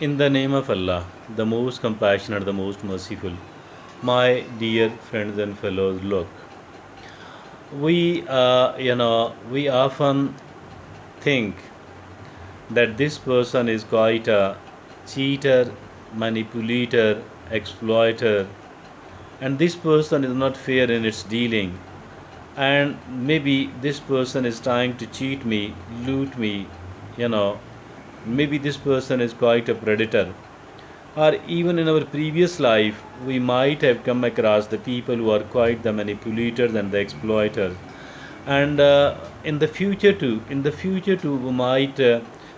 In the name of Allah, the most compassionate, the most merciful, my dear friends and fellows, look, we often think that this person is quite a cheater, manipulator, exploiter, and this person is not fair in its dealing. And maybe this person is trying to cheat me, loot me, you know, maybe this person is quite a predator. Or even in our previous life, we might have come across the people who are quite the manipulators and the exploiters. And in the future too,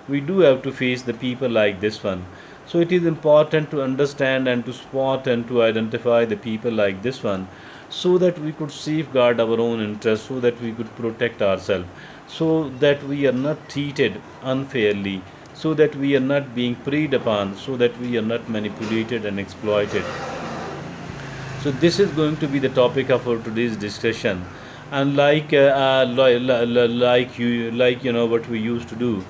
we do have to face the people like this one. So it is important to understand and to spot and to identify the people like this one, so that we could safeguard our own interests, so that we could protect ourselves, so that we are not treated unfairly, so that we are not being preyed upon, so that we are not manipulated and exploited. So this is going to be the topic of our today's discussion. And like what we used to do,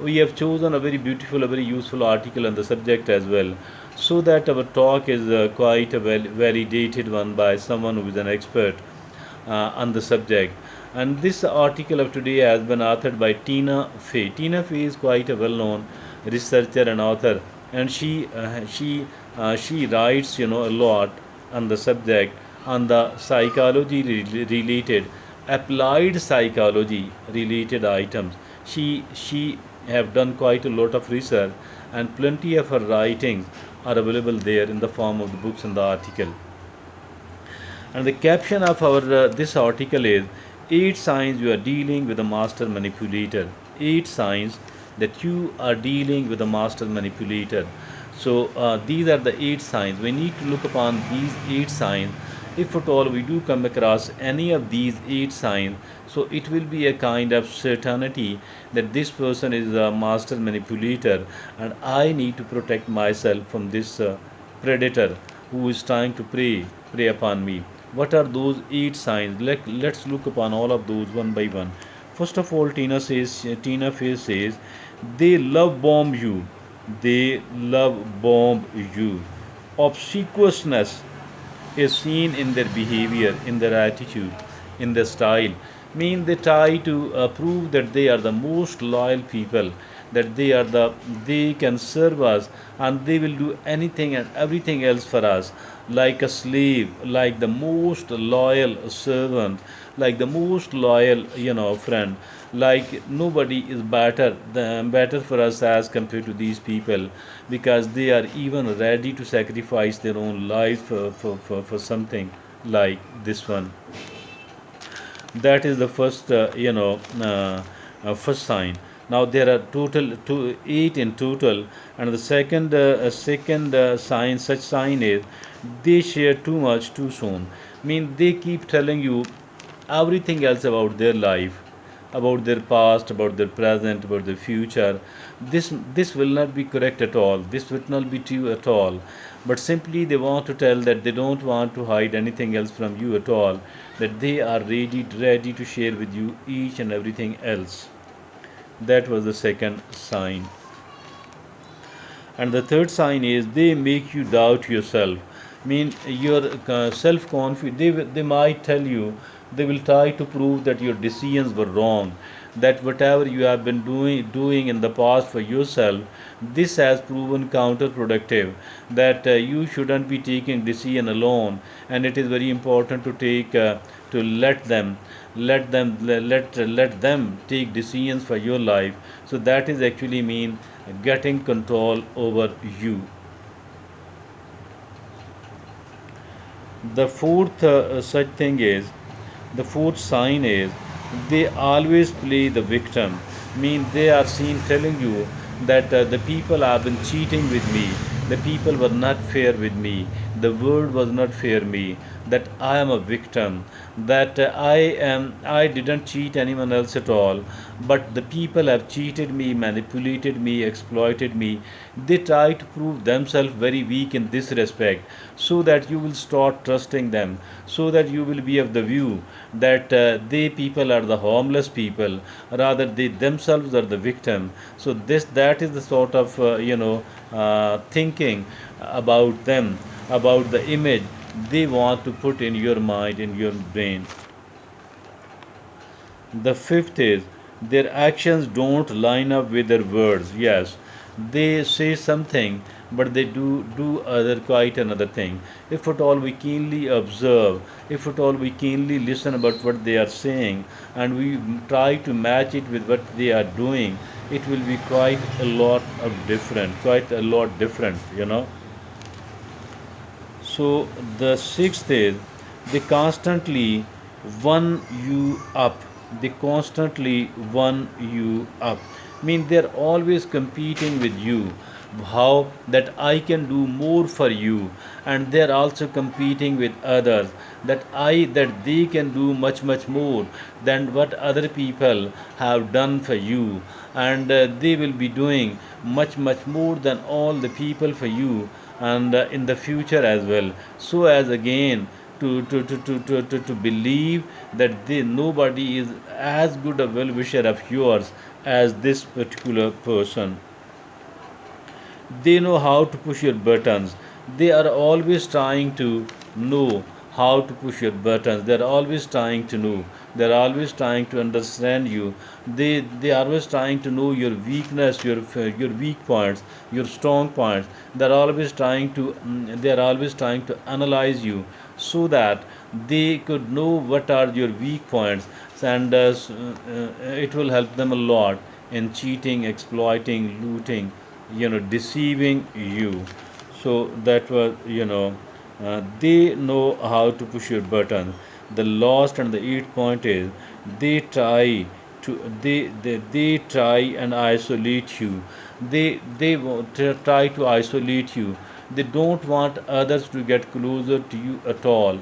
we have chosen a very beautiful, a very useful article on the subject as well, so that our talk is quite a very dated one by someone who is an expert on the subject. And this article of today has been authored by Tina Fey. Tina Fey is quite a well-known researcher and author, and she writes a lot on the subject, on the psychology related, applied psychology related items. She have done quite a lot of research, and plenty of her writings are available there in the form of the books and the article. And the caption of our this article is eight signs you are dealing with a master manipulator. Eight signs that you are dealing with a master manipulator. So these are the eight signs. We need to look upon these eight signs. If at all we do come across any of these eight signs, so it will be a kind of certainty that this person is a master manipulator, and I need to protect myself from this predator who is trying to prey upon me. What are those eight signs? Let's look upon all of those one by one. First of all, Tina Fey says, they love bomb you. They love bomb you. Obsequiousness is seen in their behavior, in their attitude, in their style. Mean they try to prove that they are the most loyal people, that they can serve us, and they will do anything and everything else for us, like a slave, like the most loyal servant, like the most loyal friend, like nobody is better for us as compared to these people, because they are even ready to sacrifice their own life for something like this one. That is the first first sign. Now there are total eight in total, and the second sign, such sign is they share too much too soon. Mean they keep telling you everything else about their life, about their past, about their present, about their future. This will not be correct at all. This will not be true at all. But simply they want to tell that they don't want to hide anything else from you at all. That they are ready to share with you each and everything else. That was the second sign. And the third sign is they make you doubt yourself. Mean your self confidence. They might tell you, they will try to prove that your decisions were wrong, that whatever you have been doing in the past for yourself, this has proven counterproductive, that you shouldn't be taking decision alone, and it is very important to take to let them take decisions for your life. So that is actually mean getting control over you. The fourth such thing is, the fourth sign is they always play the victim. Mean they are seen telling you that the people have been cheating with me, the people were not fair with me, the world was not fair me, that I am a victim, that I didn't cheat anyone else at all, but the people have cheated me, manipulated me, exploited me. They try to prove themselves very weak in this respect, so that you will start trusting them, so that you will be of the view that they people are the harmless people, rather they themselves are the victim. So this that is the sort of thinking about them, about the image they want to put in your mind, in your brain. The fifth is their actions don't line up with their words. Yes, they say something, but they do other quite another thing. If at all we keenly observe, if at all we keenly listen about what they are saying, and we try to match it with what they are doing, it will be quite a lot different. So the sixth is they constantly one you up. They constantly one you up. Mean they're always competing with you. How that I can do more for you, and they're also competing with others that they can do much more than what other people have done for you, and they will be doing much more than all the people for you, and in the future as well, so as again to believe that nobody is as good a well wisher of yours as this particular person. They know how to push your buttons. They are always trying to know how to push your buttons. They are always trying to know. They are always trying to understand you. They are always trying to know your weakness, your weak points, your strong points. They are always trying to analyze you, so that they could know what are your weak points, and it will help them a lot in cheating, exploiting, looting, deceiving you. So that was, they know how to push your button. The last and the eighth point is they try they try and isolate you. Try to isolate you. They don't want others to get closer to you at all.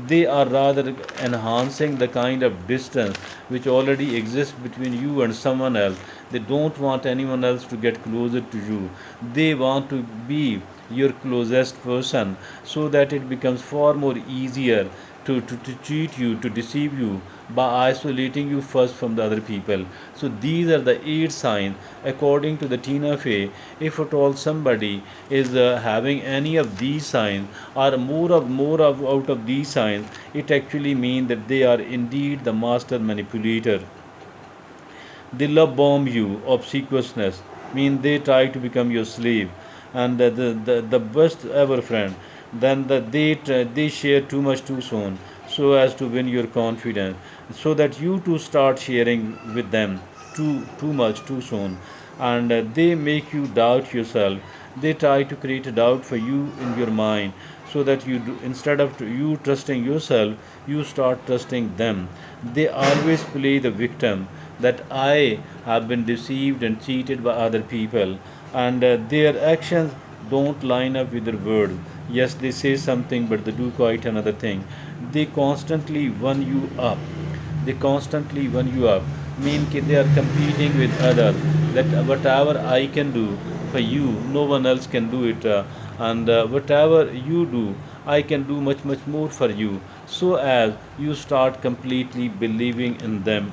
They are rather enhancing the kind of distance which already exists between you and someone else. They don't want anyone else to get closer to you. They want to be your closest person, so that it becomes far more easier to cheat you, to deceive you by isolating you first from the other people. So these are the eight signs according to the Tina Fey. If at all somebody is having any of these signs, or more of out of these signs, it actually means that they are indeed the master manipulator. They love bomb you, obsequiousness, mean they try to become your slave, and the best ever friend. Then they share too much too soon, so as to win your confidence, so that you too start sharing with them too much too soon, and they make you doubt yourself. They try to create a doubt for you in your mind, so that instead of you trusting yourself, you start trusting them. They always play the victim, that I have been deceived and cheated by other people, and their actions don't line up with their words. Yes, they say something, but they do quite another thing. They constantly one you up. They constantly one you up. Mean they are competing with others. That whatever I can do for you, no one else can do it, and whatever you do, I can do much more for you. So as you start completely believing in them,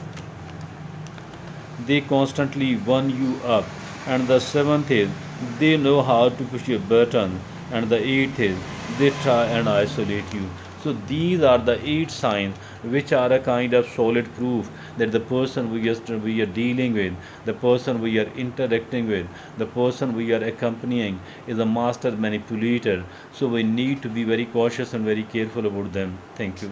they constantly one you up. And the seventh is they know how to push your button. And the eighth is they try and isolate you. So these are the eight signs which are a kind of solid proof that the person we are dealing with, the person we are interacting with, the person we are accompanying is a master manipulator. So we need to be very cautious and very careful about them. Thank you.